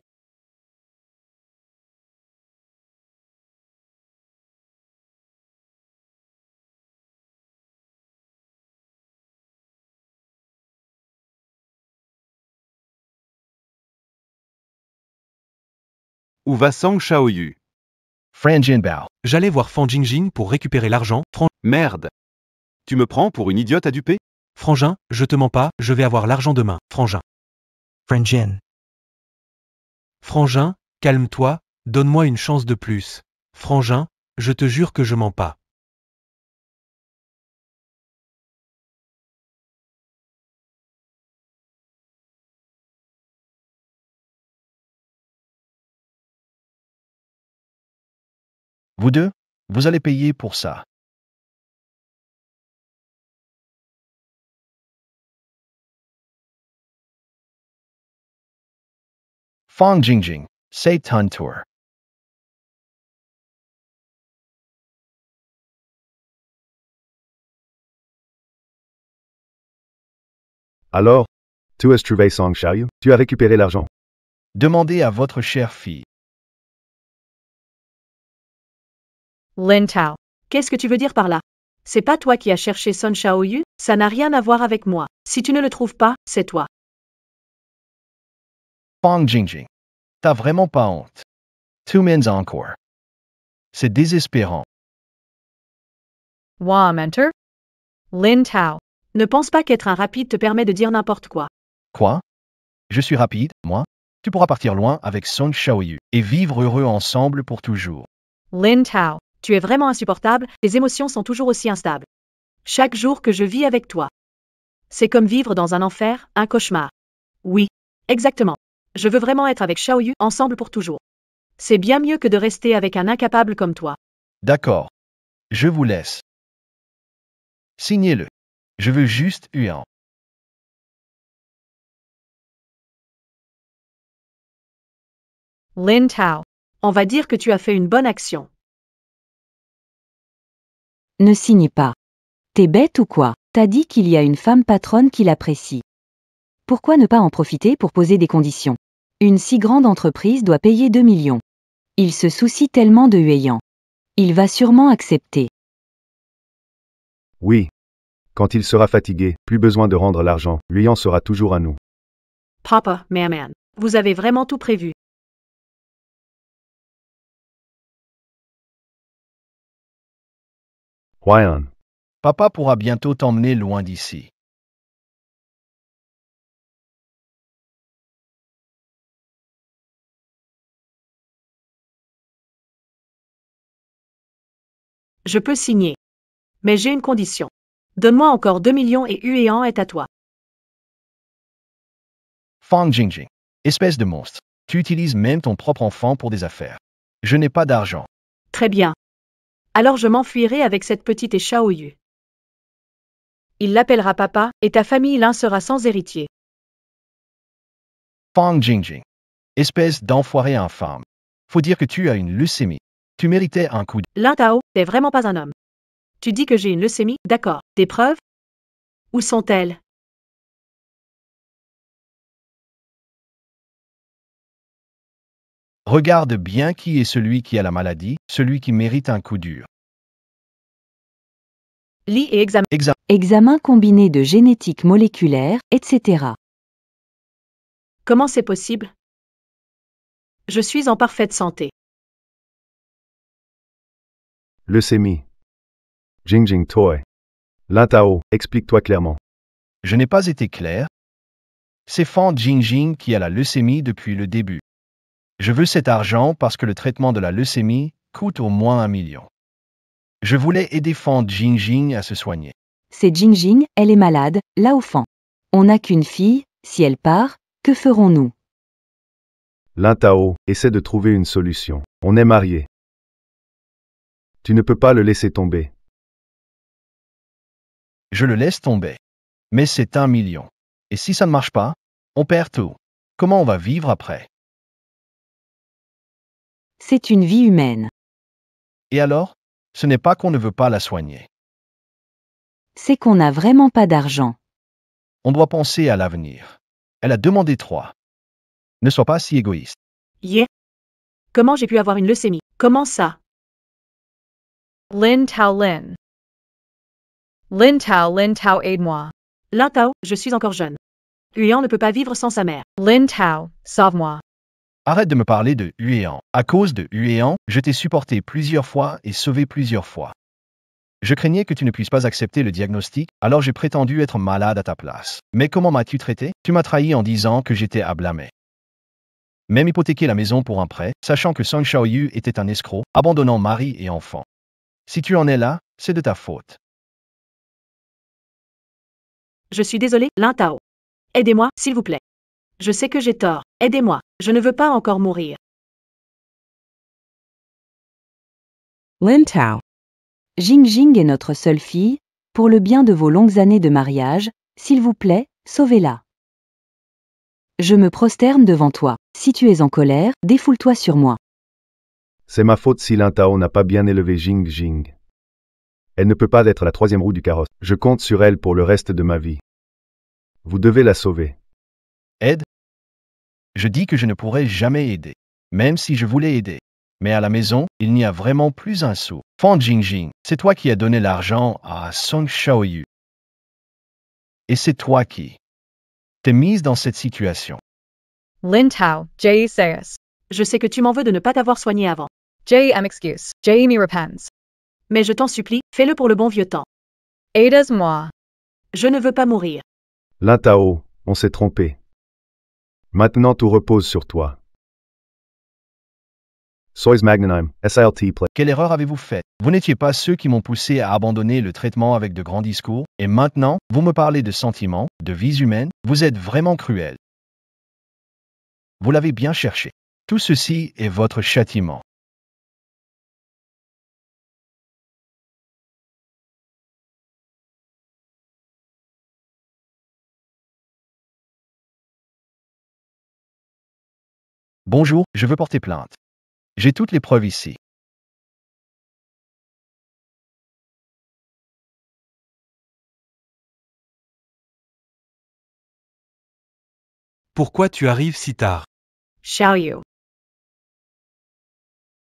Où va Song Xiaoyu? Fran Jinbao. J'allais voir Fan Jingjing pour récupérer l'argent. Merde. Tu me prends pour une idiote à duper? Frangin, je te mens pas, je vais avoir l'argent demain. Frangin. Frangin. Frangin, calme-toi, donne-moi une chance de plus. Frangin, je te jure que je mens pas. Vous deux, vous allez payer pour ça. Fan Jingjing, c'est ton tour. Alors, tu as trouvé Song Xiaoyu? Tu as récupéré l'argent? Demandez à votre chère fille. Lin Tao. Qu'est-ce que tu veux dire par là? C'est pas toi qui as cherché Song Xiaoyu, ça n'a rien à voir avec moi. Si tu ne le trouves pas, c'est toi. Fan Jingjing. T'as vraiment pas honte. Tu mens encore. C'est désespérant. Wa mentor? Lin Tao. Ne pense pas qu'être un rapide te permet de dire n'importe quoi. Quoi? Je suis rapide, moi? Tu pourras partir loin avec Song Xiaoyu et vivre heureux ensemble pour toujours. Lin Tao. Tu es vraiment insupportable, tes émotions sont toujours aussi instables. Chaque jour que je vis avec toi. C'est comme vivre dans un enfer, un cauchemar. Oui, exactement. Je veux vraiment être avec Xiaoyu ensemble pour toujours. C'est bien mieux que de rester avec un incapable comme toi. D'accord. Je vous laisse. Signez-le. Je veux juste Huan. Lin Tao. On va dire que tu as fait une bonne action. Ne signe pas. T'es bête ou quoi? T'as dit qu'il y a une femme patronne qui l'apprécie. Pourquoi ne pas en profiter pour poser des conditions? Une si grande entreprise doit payer 2 millions. Il se soucie tellement de Huan. Il va sûrement accepter. Oui. Quand il sera fatigué, plus besoin de rendre l'argent, Huan sera toujours à nous. Papa, Maman, vous avez vraiment tout prévu. Huan. Papa pourra bientôt t'emmener loin d'ici. Je peux signer. Mais j'ai une condition. Donne-moi encore 2 millions et Yuan est à toi. Fang Jingjing. Espèce de monstre. Tu utilises même ton propre enfant pour des affaires. Je n'ai pas d'argent. Très bien. Alors je m'enfuirai avec cette petite et Xiaoyu. Il l'appellera papa, et ta famille l'un sera sans héritier. Fang Jingjing. Espèce d'enfoiré infâme. Faut dire que tu as une leucémie. Tu méritais un coup de... Lin Tao, t'es vraiment pas un homme. Tu dis que j'ai une leucémie, d'accord. Des preuves? Où sont-elles? Regarde bien qui est celui qui a la maladie, celui qui mérite un coup dur. Lis et examine. Examen combiné de génétique moléculaire, etc. Comment c'est possible? Je suis en parfaite santé. Leucémie. Jingjing Toy. Lin Tao, explique-toi clairement. Je n'ai pas été clair. C'est Fang Jingjing qui a la leucémie depuis le début. Je veux cet argent parce que le traitement de la leucémie coûte au moins 1 million. Je voulais aider Fang Jingjing à se soigner. C'est Jingjing, elle est malade, là au fond. On n'a qu'une fille, si elle part, que ferons-nous? Lin Tao, essaie de trouver une solution. On est mariés. Tu ne peux pas le laisser tomber. Je le laisse tomber. Mais c'est 1 million. Et si ça ne marche pas, on perd tout. Comment on va vivre après? C'est une vie humaine. Et alors? Ce n'est pas qu'on ne veut pas la soigner. C'est qu'on n'a vraiment pas d'argent. On doit penser à l'avenir. Elle a demandé 3. Ne sois pas si égoïste. Yeah. Comment j'ai pu avoir une leucémie? Comment ça? Lin Tao Lin. Lin Tao, aide-moi. Lin Tao, je suis encore jeune. Yuan ne peut pas vivre sans sa mère. Lin Tao, sauve-moi. Arrête de me parler de Yuan. À cause de Yuan, je t'ai supporté plusieurs fois et sauvé plusieurs fois. Je craignais que tu ne puisses pas accepter le diagnostic, alors j'ai prétendu être malade à ta place. Mais comment m'as-tu traité? Tu m'as trahi en disant que j'étais à blâmer. Même hypothéquer la maison pour un prêt, sachant que Song Xiaoyu était un escroc, abandonnant mari et enfant. Si tu en es là, c'est de ta faute. Je suis désolé, Lin Tao. Aidez-moi, s'il vous plaît. Je sais que j'ai tort. Aidez-moi. Je ne veux pas encore mourir. Lin Tao. Jingjing est notre seule fille, pour le bien de vos longues années de mariage, s'il vous plaît, sauvez-la. Je me prosterne devant toi. Si tu es en colère, défoule-toi sur moi. C'est ma faute si Lin Tao n'a pas bien élevé Jingjing. Elle ne peut pas être la 3e roue du carrosse. Je compte sur elle pour le reste de ma vie. Vous devez la sauver. Aide? Je dis que je ne pourrai jamais aider, même si je voulais aider. Mais à la maison, il n'y a vraiment plus un sou. Fang Jingjing, c'est toi qui as donné l'argent à Song Xiaoyu. Et c'est toi qui t'es mise dans cette situation. Lin Tao, Jay Sayas. Je sais que tu m'en veux de ne pas t'avoir soigné avant. Jay excuse. Jay me repens. Mais je t'en supplie, fais-le pour le bon vieux temps. Aide-moi. Je ne veux pas mourir. Lin Tao, on s'est trompé. Maintenant tout repose sur toi. Sois magnanime, SILT play. Quelle erreur avez-vous faite? Vous n'étiez pas ceux qui m'ont poussé à abandonner le traitement avec de grands discours, et maintenant, vous me parlez de sentiments, de vies humaines, vous êtes vraiment cruel. Vous l'avez bien cherché. Tout ceci est votre châtiment. Bonjour, je veux porter plainte. J'ai toutes les preuves ici. Pourquoi tu arrives si tard? Xiaoyu.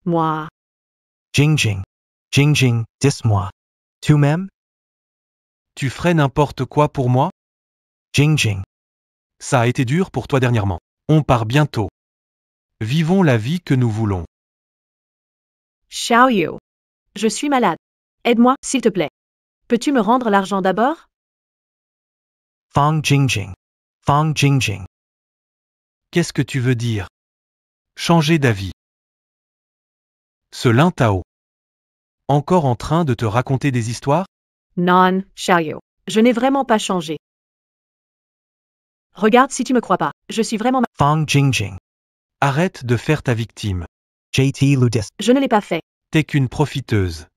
Moi. Jingjing. Jingjing, dis-moi. Tu m'aimes? Tu ferais n'importe quoi pour moi? Jingjing. Ça a été dur pour toi dernièrement. On part bientôt. Vivons la vie que nous voulons. Xiaoyu. Je suis malade. Aide-moi, s'il te plaît. Peux-tu me rendre l'argent d'abord? Fong Jingjing. Fong Jingjing. Qu'est-ce que tu veux dire? Changer d'avis. Ce Lin Tao. Encore en train de te raconter des histoires? Non, Xiaoyu. Je n'ai vraiment pas changé. Regarde si tu me crois pas. Je suis vraiment Fong Jingjing. Arrête de faire ta victime. JT Ludis. Je ne l'ai pas fait. T'es qu'une profiteuse.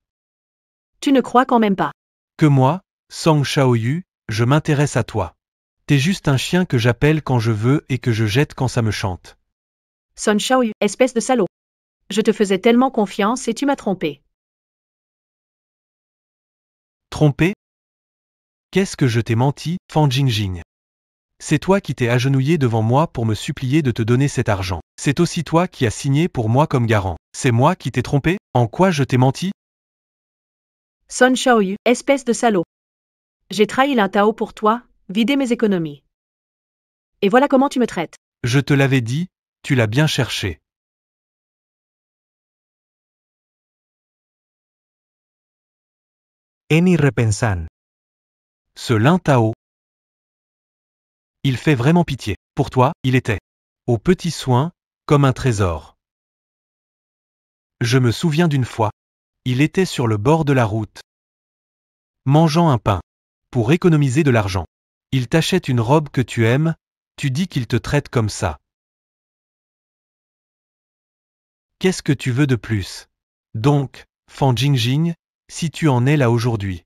Tu ne crois quand même pas. Que moi, Song Xiaoyu, je m'intéresse à toi. T'es juste un chien que j'appelle quand je veux et que je jette quand ça me chante. Son Xiaoyu, espèce de salaud. Je te faisais tellement confiance et tu m'as trompé. Trompé? Qu'est-ce que je t'ai menti, Fan Jingjing? C'est toi qui t'es agenouillé devant moi pour me supplier de te donner cet argent. C'est aussi toi qui as signé pour moi comme garant. C'est moi qui t'ai trompé? En quoi je t'ai menti? Son Xiaoyu, espèce de salaud. J'ai trahi Lin Tao pour toi, vidé mes économies. Et voilà comment tu me traites. Je te l'avais dit, tu l'as bien cherché. Eni Repensan. Ce Lin Tao. Il fait vraiment pitié. Pour toi, il était aux petits soins, comme un trésor. Je me souviens d'une fois. Il était sur le bord de la route, mangeant un pain, pour économiser de l'argent. Il t'achète une robe que tu aimes, tu dis qu'il te traite comme ça. Qu'est-ce que tu veux de plus? Donc, Fan Jingjing, si tu en es là aujourd'hui,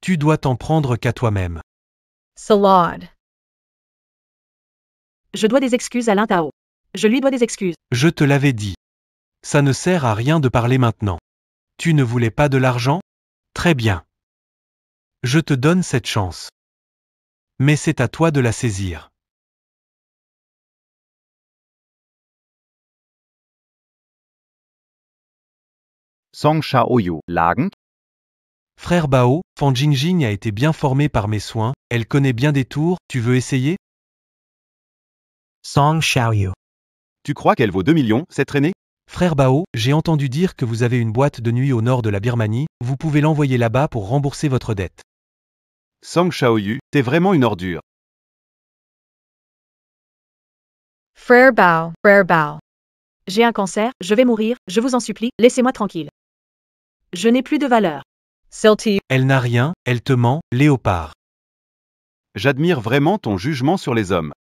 tu dois t'en prendre qu'à toi-même. Salad. Je dois des excuses à Lin Tao. Je lui dois des excuses. Je te l'avais dit. Ça ne sert à rien de parler maintenant. Tu ne voulais pas de l'argent? Très bien. Je te donne cette chance. Mais c'est à toi de la saisir. Song Xiaoyu, Lagen. Frère Bao, Fan Jingjing a été bien formée par mes soins, elle connaît bien des tours, tu veux essayer? Song Xiaoyu. Tu crois qu'elle vaut 2 millions, cette traînée? Frère Bao, j'ai entendu dire que vous avez une boîte de nuit au nord de la Birmanie, vous pouvez l'envoyer là-bas pour rembourser votre dette. Song Xiaoyu, t'es vraiment une ordure. Frère Bao, Frère Bao. J'ai un cancer, je vais mourir, je vous en supplie, laissez-moi tranquille. Je n'ai plus de valeur. Silty. Elle n'a rien, elle te ment, léopard. J'admire vraiment ton jugement sur les hommes.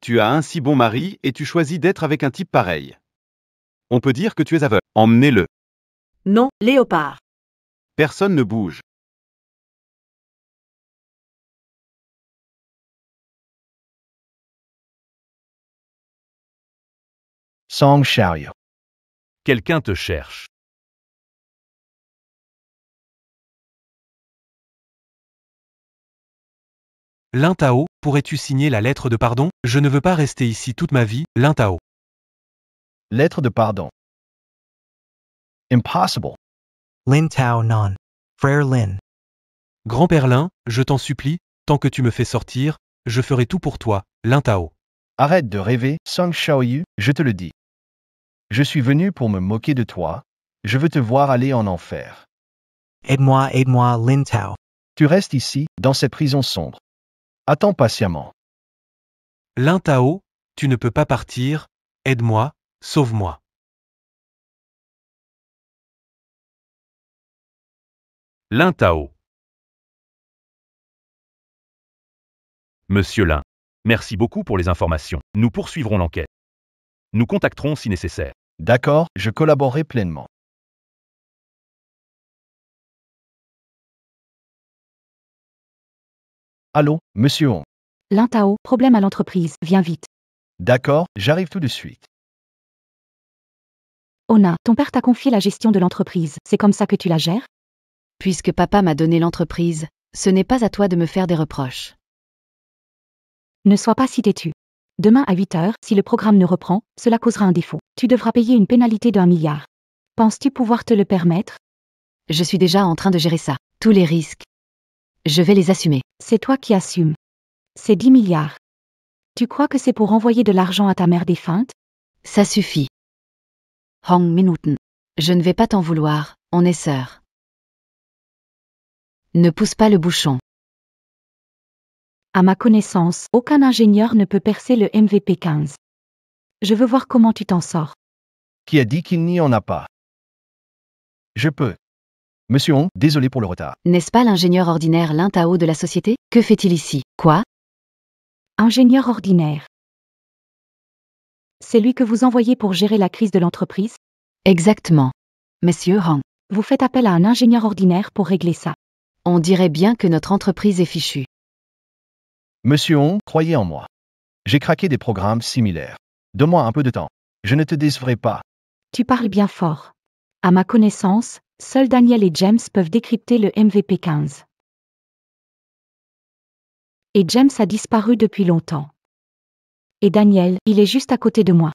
Tu as un si bon mari et tu choisis d'être avec un type pareil. On peut dire que tu es aveugle. Emmenez-le. Non, léopard. Personne ne bouge. Song Xiaoyu. Quelqu'un te cherche. Lin Tao, pourrais-tu signer la lettre de pardon? Je ne veux pas rester ici toute ma vie, Lin Tao. Lettre de pardon. Impossible. Lin Tao Non. Frère Lin. Grand-père Lin, je t'en supplie, tant que tu me fais sortir, je ferai tout pour toi, Lin Tao. Arrête de rêver, Song Xiaoyu, je te le dis. Je suis venu pour me moquer de toi. Je veux te voir aller en enfer. Aide-moi, Lin Tao. Tu restes ici, dans cette prison sombre. Attends patiemment. Lin Tao, tu ne peux pas partir, aide-moi, sauve-moi. Lin Tao. Monsieur Lin, merci beaucoup pour les informations. Nous poursuivrons l'enquête. Nous contacterons si nécessaire. D'accord, je collaborerai pleinement. Allô, monsieur Hong. Lin Tao, problème à l'entreprise, viens vite. D'accord, j'arrive tout de suite. Ona, ton père t'a confié la gestion de l'entreprise, c'est comme ça que tu la gères? Puisque papa m'a donné l'entreprise, ce n'est pas à toi de me faire des reproches. Ne sois pas si têtu. Demain à 8 heures, si le programme ne reprend, cela causera un défaut. Tu devras payer une pénalité d'1 milliard. Penses-tu pouvoir te le permettre? Je suis déjà en train de gérer ça. Tous les risques. Je vais les assumer. C'est toi qui assumes. C'est 10 milliards. Tu crois que c'est pour envoyer de l'argent à ta mère défunte? Ça suffit. Hong Minuten. Je ne vais pas t'en vouloir, on est sœurs. Ne pousse pas le bouchon. À ma connaissance, aucun ingénieur ne peut percer le MVP 15. Je veux voir comment tu t'en sors. Qui a dit qu'il n'y en a pas? Je peux. Monsieur Hong, désolé pour le retard. N'est-ce pas l'ingénieur ordinaire Lin Tao de la société? Que fait-il ici? Quoi? Ingénieur ordinaire. C'est lui que vous envoyez pour gérer la crise de l'entreprise? Exactement. Monsieur Hong. Vous faites appel à un ingénieur ordinaire pour régler ça. On dirait bien que notre entreprise est fichue. Monsieur Hong, croyez en moi. J'ai craqué des programmes similaires. Donne-moi un peu de temps. Je ne te décevrai pas. Tu parles bien fort. À ma connaissance, seuls Daniel et James peuvent décrypter le MVP 15. Et James a disparu depuis longtemps. Et Daniel, il est juste à côté de moi.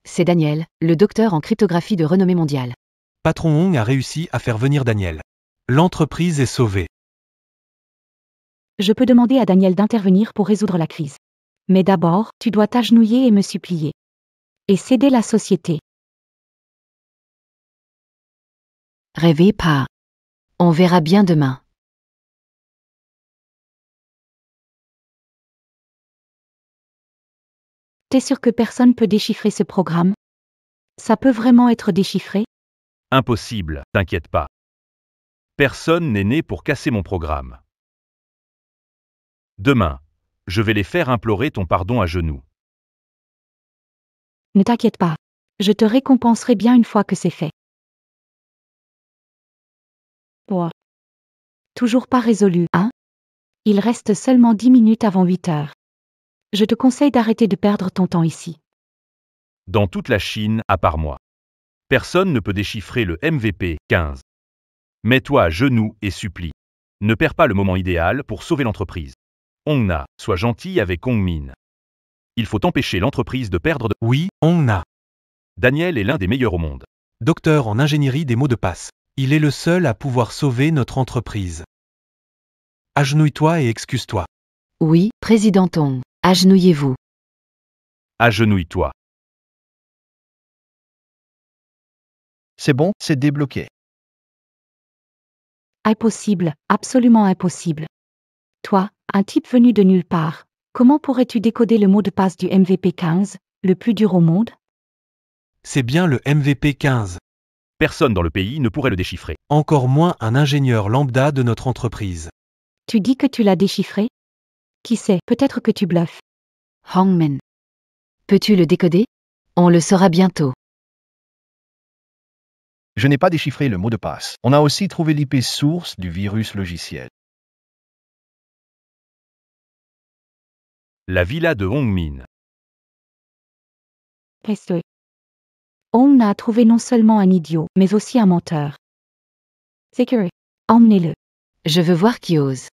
C'est Daniel, le docteur en cryptographie de renommée mondiale. Patron Hong a réussi à faire venir Daniel. L'entreprise est sauvée. Je peux demander à Daniel d'intervenir pour résoudre la crise. Mais d'abord, tu dois t'agenouiller et me supplier. Et céder la société. Rêvez pas. On verra bien demain. T'es sûr que personne peut déchiffrer ce programme? Ça peut vraiment être déchiffré? Impossible, t'inquiète pas. Personne n'est né pour casser mon programme. Demain, je vais les faire implorer ton pardon à genoux. Ne t'inquiète pas. Je te récompenserai bien une fois que c'est fait. Oh. Toujours pas résolu, hein? Il reste seulement 10 minutes avant 8 heures. Je te conseille d'arrêter de perdre ton temps ici. Dans toute la Chine, à part moi. Personne ne peut déchiffrer le MVP 15. Mets-toi à genoux et supplie. Ne perds pas le moment idéal pour sauver l'entreprise. Hong Na, sois gentil avec Hong Min. Il faut empêcher l'entreprise de perdre de... Oui, Hong Na. Daniel est l'un des meilleurs au monde. Docteur en ingénierie des mots de passe. Il est le seul à pouvoir sauver notre entreprise. Agenouille-toi et excuse-toi. Oui, Président Hong. Agenouillez-vous. Agenouille-toi. C'est bon, c'est débloqué. Impossible, absolument impossible. Toi, un type venu de nulle part, comment pourrais-tu décoder le mot de passe du MVP 15, le plus dur au monde? C'est bien le MVP 15. Personne dans le pays ne pourrait le déchiffrer. Encore moins un ingénieur lambda de notre entreprise. Tu dis que tu l'as déchiffré? Qui sait, peut-être que tu bluffes. Hongmen. Peux-tu le décoder? On le saura bientôt. Je n'ai pas déchiffré le mot de passe. On a aussi trouvé l'IP source du virus logiciel. La villa de Hong Min. Peste. On a trouvé non seulement un idiot, mais aussi un menteur. Secure. Emmenez-le. Je veux voir qui ose.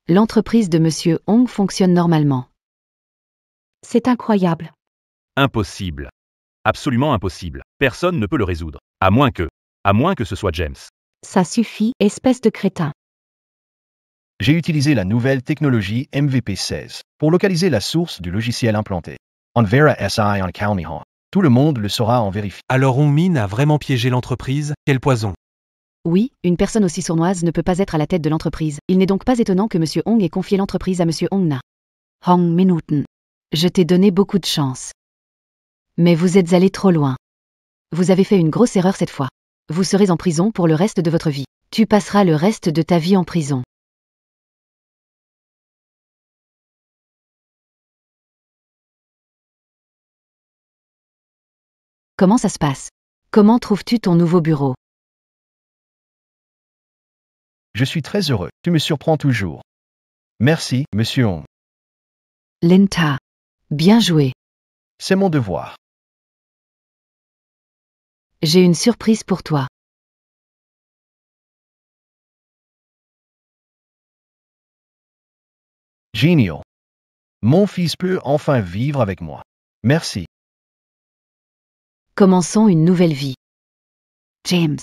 L'entreprise de Monsieur Hong fonctionne normalement. C'est incroyable. Impossible. Absolument impossible. Personne ne peut le résoudre. À moins que ce soit James. Ça suffit, espèce de crétin. J'ai utilisé la nouvelle technologie MVP 16 pour localiser la source du logiciel implanté. On verra SI en County Hall. Tout le monde le saura en vérifiant. Alors Hong Min a vraiment piégé l'entreprise, quel poison. Oui, une personne aussi sournoise ne peut pas être à la tête de l'entreprise. Il n'est donc pas étonnant que Monsieur Hong ait confié l'entreprise à Monsieur Hong Na. Hong Minuten. Je t'ai donné beaucoup de chance. Mais vous êtes allé trop loin. Vous avez fait une grosse erreur cette fois. Vous serez en prison pour le reste de votre vie. Tu passeras le reste de ta vie en prison. Comment ça se passe? Comment trouves-tu ton nouveau bureau? Je suis très heureux. Tu me surprends toujours. Merci, Monsieur Hong. Lenta. Bien joué. C'est mon devoir. J'ai une surprise pour toi. Génial. Mon fils peut enfin vivre avec moi. Merci. Commençons une nouvelle vie. James.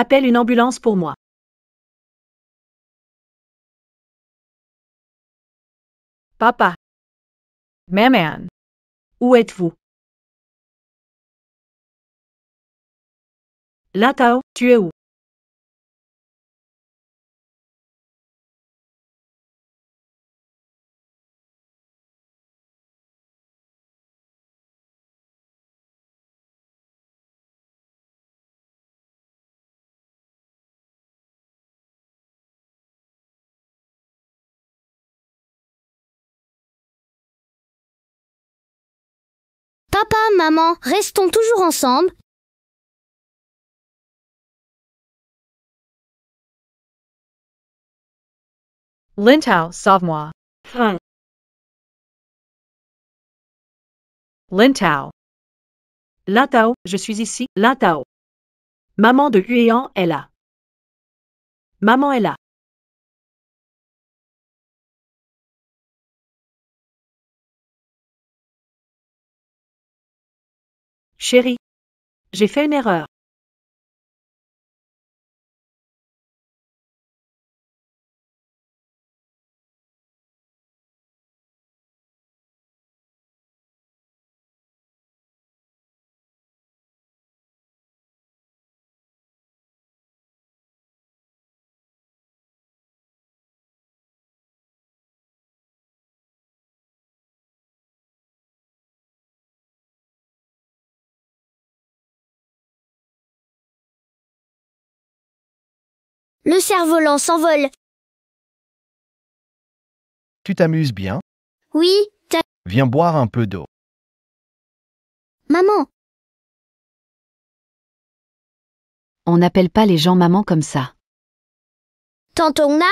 Appelle une ambulance pour moi. Papa. Maman. Où êtes-vous? Lintao, tu es où? Papa, maman, restons toujours ensemble. Lintao, sauve-moi. Lintao. Lintao, je suis ici, Lintao. Maman de Huéan est là. Maman est là. Chérie, j'ai fait une erreur. Le cerf-volant s'envole. Tu t'amuses bien? Oui, Viens boire un peu d'eau. maman. On n'appelle pas les gens maman comme ça. Tante Ongna?